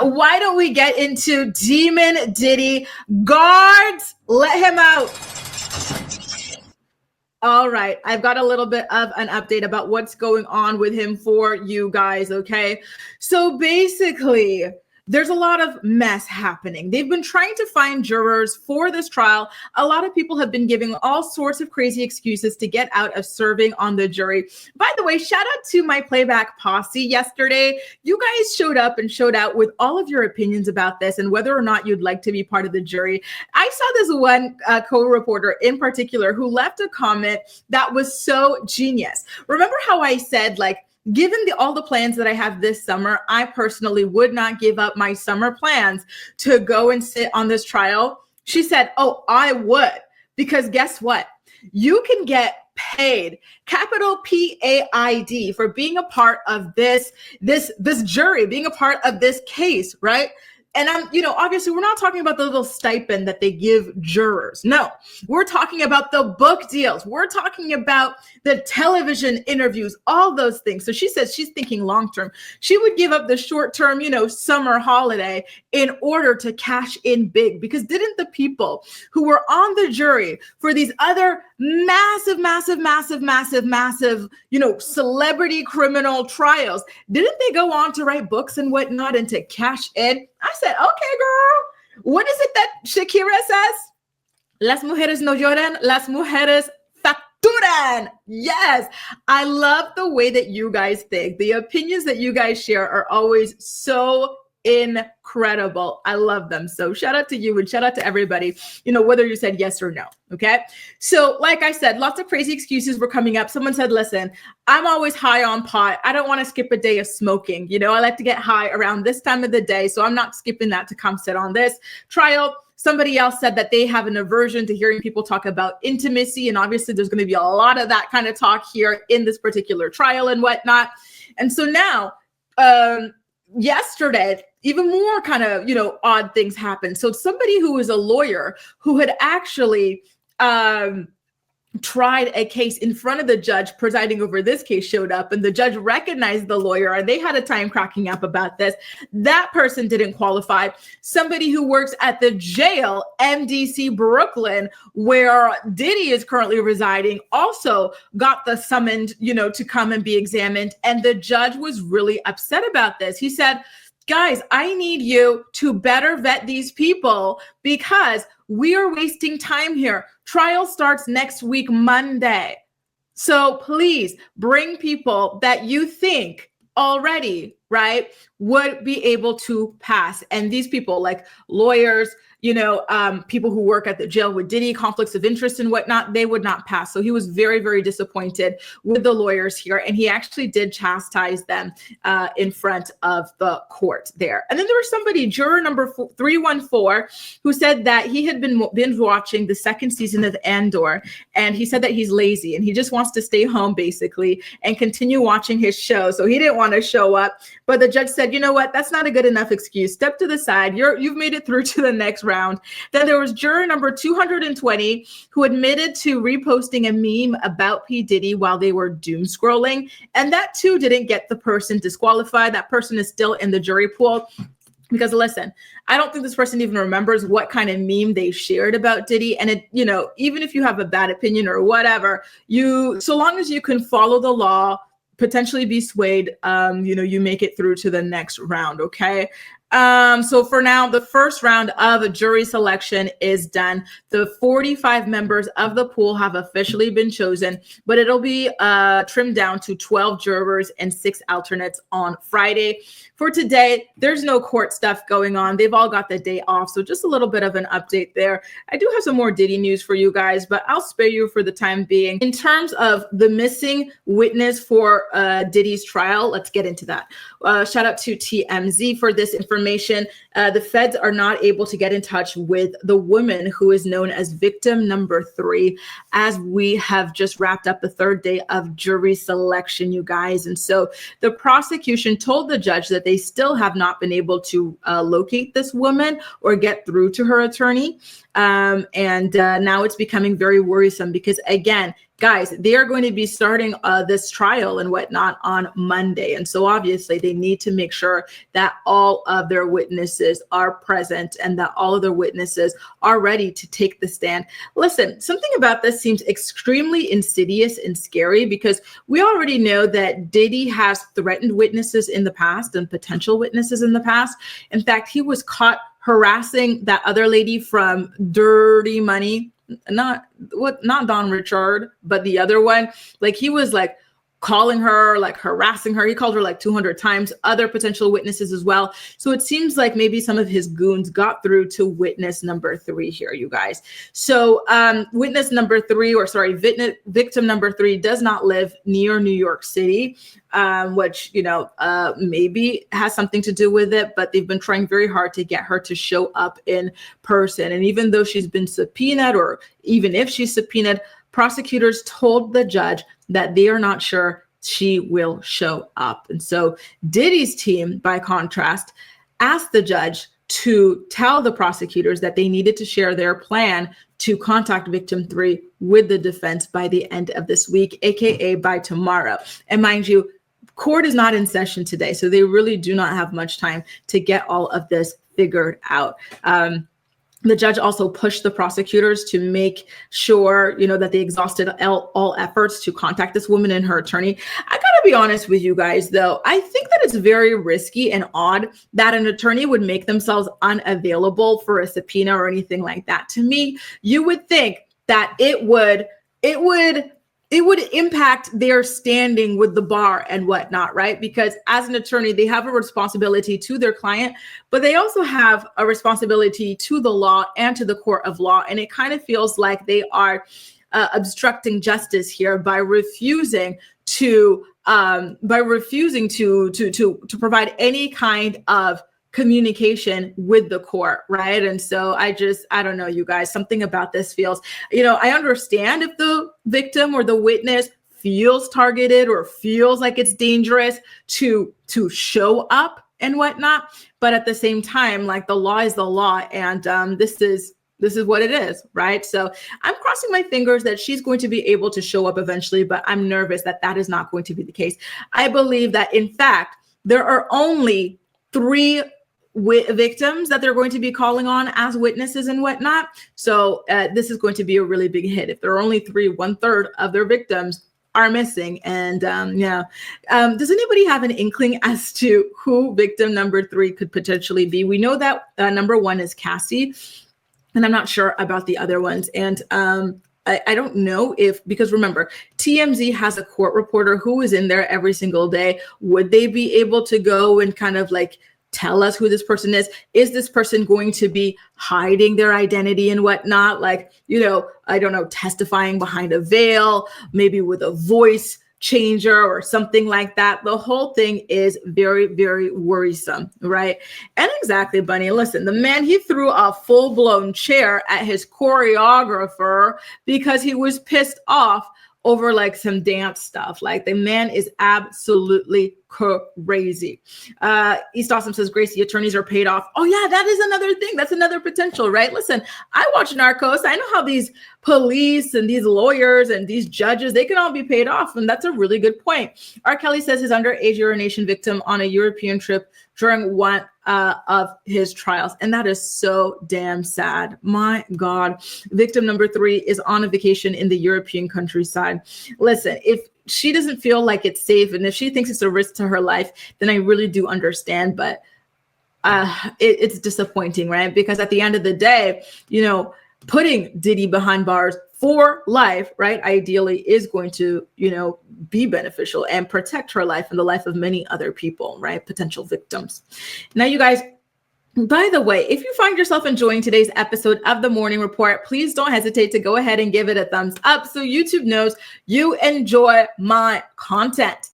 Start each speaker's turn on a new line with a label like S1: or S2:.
S1: why don't we get into Demon Diddy? Guards, let him out. All right, I've got a little bit of an update about what's going on with him for you guys, okay? So basically, there's a lot of mess happening. They've been trying to find jurors for this trial. A lot of people have been giving all sorts of crazy excuses to get out of serving on the jury. By the way, shout out to my playback posse yesterday. You guys showed up and showed out with all of your opinions about this and whether or not you'd like to be part of the jury. I saw this one co-reporter in particular who left a comment that was so genius. Remember how I said, like, given all the plans that I have this summer, I personally would not give up my summer plans to go and sit on this trial. She said, oh, I would, because guess what? You can get paid, capital PAID, for being a part of this jury, being a part of this case, right? And obviously we're not talking about the little stipend that they give jurors. No, we're talking about the book deals. We're talking about the television interviews, all those things. So she says she's thinking long-term. She would give up the short-term, summer holiday in order to cash in big, because didn't the people who were on the jury for these other massive, celebrity criminal trials, didn't they go on to write books and whatnot and to cash in? I said, okay, girl. What is it that Shakira says? Las mujeres no lloran, las mujeres facturan. Yes. I love the way that you guys think. The opinions that you guys share are always so incredible. I love them. So shout out to you and shout out to everybody, whether you said yes or no. Okay. So like I said, lots of crazy excuses were coming up. Someone said, listen, I'm always high on pot. I don't want to skip a day of smoking. I like to get high around this time of the day. So I'm not skipping that to come sit on this trial. Somebody else said that they have an aversion to hearing people talk about intimacy. And obviously there's going to be a lot of that kind of talk here in this particular trial and whatnot. And so now, yesterday, even more kind of, odd things happened. So somebody who is a lawyer who had actually tried a case in front of the judge presiding over this case showed up, and the judge recognized the lawyer, and they had a time cracking up about this. That person didn't qualify. Somebody who works at the jail, MDC Brooklyn, where Diddy is currently residing, also got the summoned, to come and be examined. And the judge was really upset about this. He said, guys, I need you to better vet these people because we are wasting time here. Trial starts next week, Monday. So please bring people that you think already, right, would be able to pass. And these people, like lawyers, people who work at the jail with Diddy, conflicts of interest and whatnot, they would not pass. So he was very, very disappointed with the lawyers here. And he actually did chastise them in front of the court there. And then there was somebody, juror number 314, who said that he had been binge watching the second season of Andor. And he said that he's lazy and he just wants to stay home basically and continue watching his show. So he didn't want to show up. But the judge said, you know what, that's not a good enough excuse. Step to the side. You've made it through to the next round. Then there was juror number 220 who admitted to reposting a meme about P. Diddy while they were doom scrolling. And that too didn't get the person disqualified. That person is still in the jury pool. Because listen, I don't think this person even remembers what kind of meme they shared about Diddy. And it, even if you have a bad opinion or whatever, so long as you can follow the law, potentially be swayed, you make it through to the next round. Okay. So for now, the first round of a jury selection is done. The 45 members of the pool have officially been chosen, but it'll be trimmed down to 12 jurors and 6 alternates on Friday. For today, there's no court stuff going on. They've all got the day off. So just a little bit of an update there. I do have some more Diddy news for you guys, but I'll spare you for the time being. In terms of the missing witness for Diddy's trial, let's get into that. Shout out to TMZ for this information. The feds are not able to get in touch with the woman who is known as victim number 3, as we have just wrapped up the third day of jury selection, you guys. And so the prosecution told the judge that they still have not been able to locate this woman or get through to her attorney. And now it's becoming very worrisome because, again, guys, they are going to be starting this trial and whatnot on Monday. And so obviously they need to make sure that all of their witnesses are present and that all of their witnesses are ready to take the stand. Listen, something about this seems extremely insidious and scary because we already know that Diddy has threatened witnesses in the past and potential witnesses in the past. In fact, he was caught harassing that other lady from Dirty Money, not Don Richard, but the other one. Like he was like calling her, like harassing her. He called her like 200 times, other potential witnesses as well. So it seems like maybe some of his goons got through to witness number 3 here, you guys. So victim number 3 does not live near New York City, which, maybe has something to do with it, but they've been trying very hard to get her to show up in person. And even though she's been subpoenaed, or even if she's subpoenaed, prosecutors told the judge that they are not sure she will show up. And so Diddy's team, by contrast, asked the judge to tell the prosecutors that they needed to share their plan to contact victim 3 with the defense by the end of this week, aka by tomorrow. And mind you, court is not in session today, so they really do not have much time to get all of this figured out. The judge also pushed the prosecutors to make sure, that they exhausted all efforts to contact this woman and her attorney. I gotta be honest with you guys, though. I think that it's very risky and odd that an attorney would make themselves unavailable for a subpoena or anything like that. To me, you would think that it would impact their standing with the bar and whatnot, right? Because as an attorney, they have a responsibility to their client, but they also have a responsibility to the law and to the court of law. And it kind of feels like they are obstructing justice here by refusing to provide any kind of communication with the court, right? And so I don't know, you guys, something about this feels, I understand if the victim or the witness feels targeted or feels like it's dangerous to show up and whatnot, but at the same time, like the law is the law, and this is what it is, right? So I'm crossing my fingers that she's going to be able to show up eventually, but I'm nervous that that is not going to be the case. I believe that, in fact, there are only 3 victims that they're going to be calling on as witnesses and whatnot. So this is going to be a really big hit. If there are only 3, 1/3 of their victims are missing. And does anybody have an inkling as to who victim number 3 could potentially be? We know that number 1 is Cassie, and I'm not sure about the other ones. And I don't know because remember, TMZ has a court reporter who is in there every single day. Would they be able to go and kind of like tell us who this person is? Is this person going to be hiding their identity and whatnot? Like, I don't know, testifying behind a veil, maybe with a voice changer or something like that. The whole thing is very, very worrisome, right? And exactly, Bunny, listen, the man, he threw a full-blown chair at his choreographer because he was pissed off over like some dance stuff. Like the man is absolutely crazy. East Awesome says, Gracie, attorneys are paid off. Oh yeah, that is another thing. That's another potential, right? Listen, I watch Narcos. I know how these police and these lawyers and these judges, they can all be paid off. And that's a really good point. R. Kelly says his underage urination victim on a European trip during one of his trials. And that is so damn sad. My God. Victim number 3 is on a vacation in the European countryside. Listen, if she doesn't feel like it's safe and if she thinks it's a risk to her life, then I really do understand. But it's disappointing, right? Because at the end of the day, putting Diddy behind bars for life, right, ideally is going to, be beneficial and protect her life and the life of many other people, right? Potential victims. Now, you guys, by the way, if you find yourself enjoying today's episode of The Morning Report, please don't hesitate to go ahead and give it a thumbs up so YouTube knows you enjoy my content.